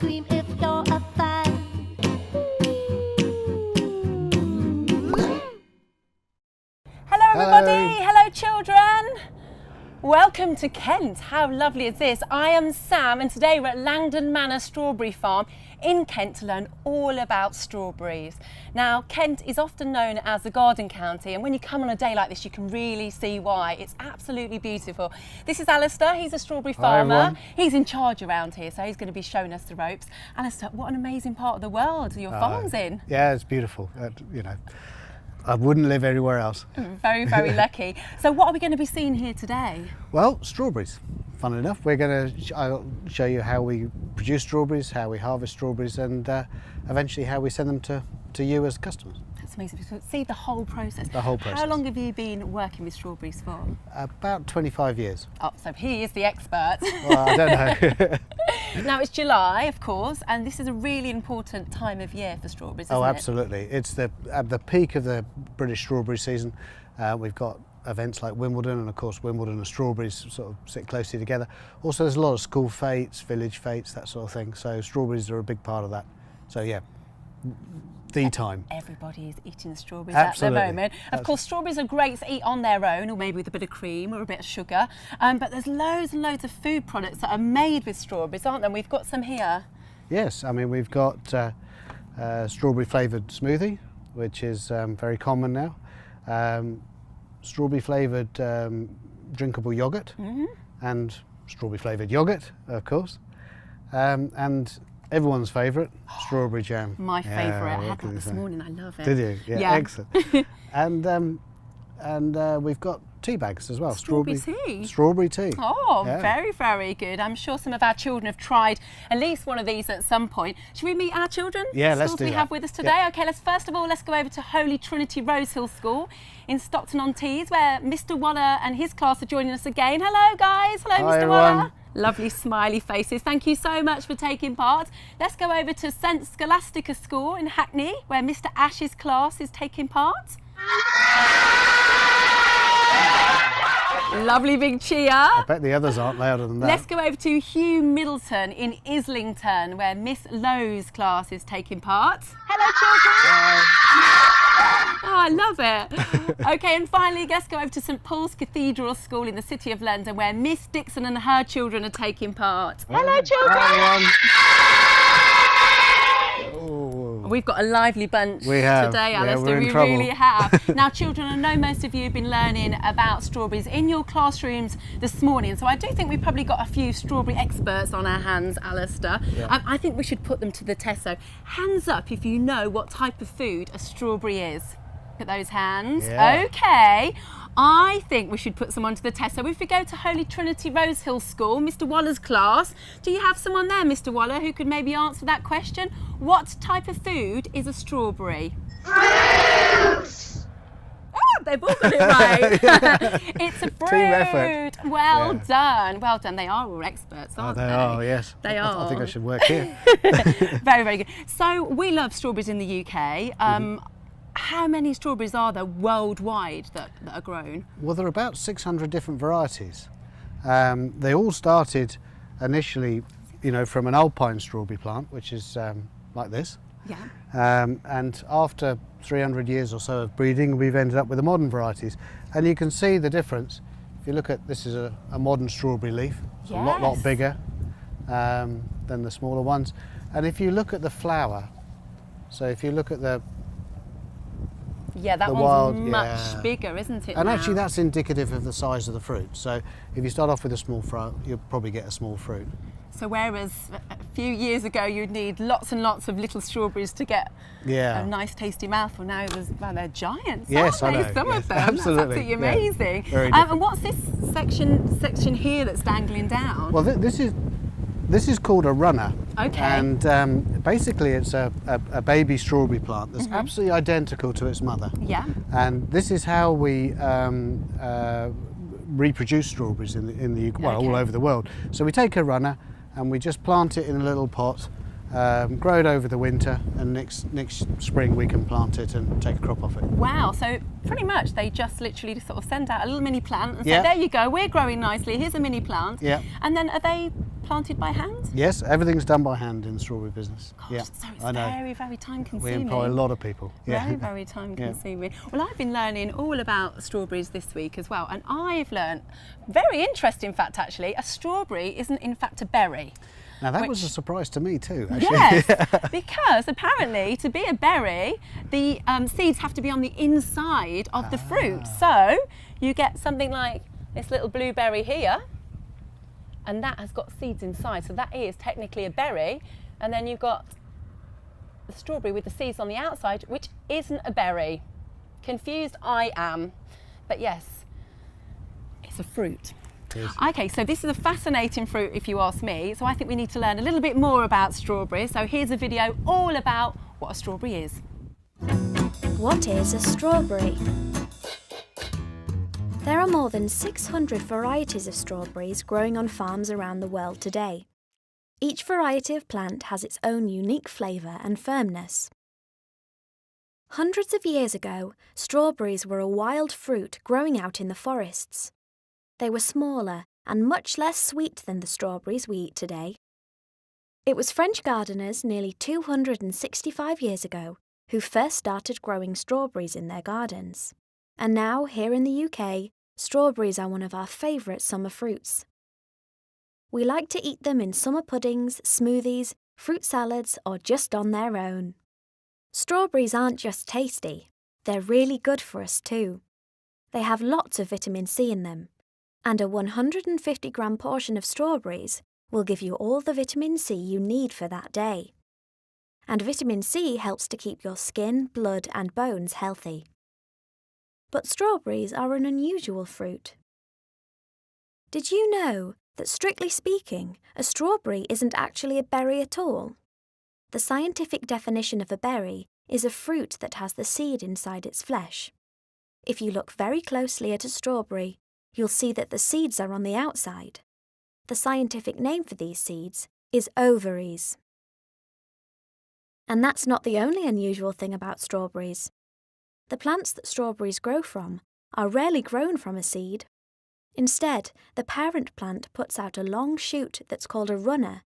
Dream if you're a fan. Hello everybody, hello children. Welcome to Kent. How lovely is this? I am Sam and today we're at Langdon Manor Strawberry Farm in Kent to learn all about strawberries. Now, Kent is often known as the Garden County, and when you come on a day like this you can really see why. It's absolutely beautiful. This is Alistair, he's a strawberry farmer. everyone. He's in charge around here, so he's going to be showing us the ropes. Alistair, what an amazing part of the world your farm's in. Yeah, it's beautiful. I wouldn't live anywhere else. Very, very lucky. So what are we going to be seeing here today? Well, strawberries. Fun enough. I'll show you how we produce strawberries, how we harvest strawberries, and eventually how we send them to you as customers. That's amazing. So see the whole process. The whole process. How long have you been working with strawberries for? About 25 years. Oh, so he is the expert. Well, I don't know. Now it's July, of course, and this is a really important time of year for strawberries, isn't Oh, it? absolutely. It's at the peak of the British strawberry season. We've got events like Wimbledon, and of course Wimbledon and strawberries sort of sit closely together. Also, there's a lot of school fetes, village fetes, that sort of thing. So strawberries are a big part of that. So yeah, the time. Everybody is eating strawberries Absolutely. at the moment. Of course, strawberries are great to eat on their own, or maybe with a bit of cream or a bit of sugar. But there's loads and loads of food products that are made with strawberries, aren't there? We've got some here. Yes, I mean we've got strawberry flavoured smoothie, which is very common now. Strawberry flavoured drinkable yogurt, and strawberry flavoured yogurt, of course, and everyone's favourite, strawberry jam. My favourite. I what had can that you this say? morning. I love it. Did you? Yeah, Yeah. excellent. and we've got tea bags as well. Strawberry tea? Strawberry tea. Oh, Yeah. very, very good. I'm sure some of our children have tried at least one of these at some point. Should we meet our children? Yeah, let's Schools do we that. have with us today. Yeah. Okay, let's go over to Holy Trinity Rosehill School in Stockton-on-Tees, where Mr. Waller and his class are joining us again. Hello, guys. Hello, Hi, Mr. everyone. Waller. Lovely smiley faces. Thank you so much for taking part. Let's go over to St Scholastica School in Hackney, where Mr. Ash's class is taking part. Lovely big cheer. I bet the others aren't louder than that. Let's go over to Hugh Middleton in Islington, where Miss Lowe's class is taking part. Hello, children. Oh, I love it. Okay, and finally, let's go over to St Paul's Cathedral School in the City of London, where Miss Dixon and her children are taking part. Hello, children. Oh. We've got a lively bunch We have. today, Yeah, Alistair. we're in we trouble. really have. Now, children, I know most of you have been learning about strawberries in your classrooms this morning, so I do think we've probably got a few strawberry experts on our hands, Alistair. Yeah. I think we should put them to the test. So, hands up if you know what type of food a strawberry is. Look at those hands. Yeah. Okay. I think we should put someone to the test. So if we go to Holy Trinity Rosehill School, Mr. Waller's class, do you have someone there, Mr. Waller, who could maybe answer that question? What type of food is a strawberry? Fruit! Oh, they've all got it right. It's a fruit. Team effort. Well Yeah. done. Well done. They are all experts, Oh, aren't they they? are, yes. They are. I think I should work here. Very, very good. So we love strawberries in the UK. How many strawberries are there worldwide that are grown? Well, there are about 600 different varieties. They all started initially, from an alpine strawberry plant, which is like this. Yeah. And after 300 years or so of breeding, we've ended up with the modern varieties. And you can see the difference. If you look at, this is a modern strawberry leaf. It's a lot Yes. bigger than the smaller ones. And if you look at the flower, so if you look at Yeah, that The one's wild, much yeah. bigger, isn't it? and now? actually that's indicative of the size of the fruit. So if you start off with a small fruit, you'll probably get a small fruit. So whereas a few years ago you'd need lots and lots of little strawberries to get Yeah. a nice tasty mouthful, now they're giants, Yes, aren't I they? know, Some yes, of them. absolutely, That's absolutely yeah. amazing. Very And different. what's this section here that's dangling down? Well, this is called a runner. Okay. And basically it's a baby strawberry plant that's absolutely identical to its mother. Yeah. And this is how we reproduce strawberries in the UK, well, all Okay. over the world. So we take a runner and we just plant it in a little pot, grow it over the winter, and next spring we can plant it and take a crop off it. Wow, so pretty much they just literally sort of send out a little mini plant and say, Yeah. there you go, we're growing nicely, here's a mini plant. Yeah. And then are they planted by hand? Yes, everything's done by hand in the strawberry business. Gosh, Yeah, so it's I know. very, very time We consuming. employ a lot of people. Yeah. Very, very time Yeah. consuming. Well, I've been learning all about strawberries this week as well, and I've learnt, very interesting fact actually, a strawberry isn't in fact a berry. Now that was a surprise to me too, actually. Yes, because apparently to be a berry, the seeds have to be on the inside of the fruit. So you get something like this little blueberry here, and that has got seeds inside. So that is technically a berry. And then you've got the strawberry with the seeds on the outside, which isn't a berry. Confused I am. But yes, it's a fruit. Yes. Okay, so this is a fascinating fruit if you ask me, so I think we need to learn a little bit more about strawberries. So here's a video all about what a strawberry is. What is a strawberry? There are more than 600 varieties of strawberries growing on farms around the world today. Each variety of plant has its own unique flavour and firmness. Hundreds of years ago, strawberries were a wild fruit growing out in the forests. They were smaller and much less sweet than the strawberries we eat today. It was French gardeners nearly 265 years ago who first started growing strawberries in their gardens. And now, here in the UK, strawberries are one of our favourite summer fruits. We like to eat them in summer puddings, smoothies, fruit salads, or just on their own. Strawberries aren't just tasty, they're really good for us too. They have lots of vitamin C in them, and a 150-gram portion of strawberries will give you all the vitamin C you need for that day. And vitamin C helps to keep your skin, blood, and bones healthy. But strawberries are an unusual fruit. Did you know that, strictly speaking, a strawberry isn't actually a berry at all? The scientific definition of a berry is a fruit that has the seed inside its flesh. If you look very closely at a strawberry, you'll see that the seeds are on the outside. The scientific name for these seeds is ovaries. And that's not the only unusual thing about strawberries. The plants that strawberries grow from are rarely grown from a seed. Instead, the parent plant puts out a long shoot that's called a runner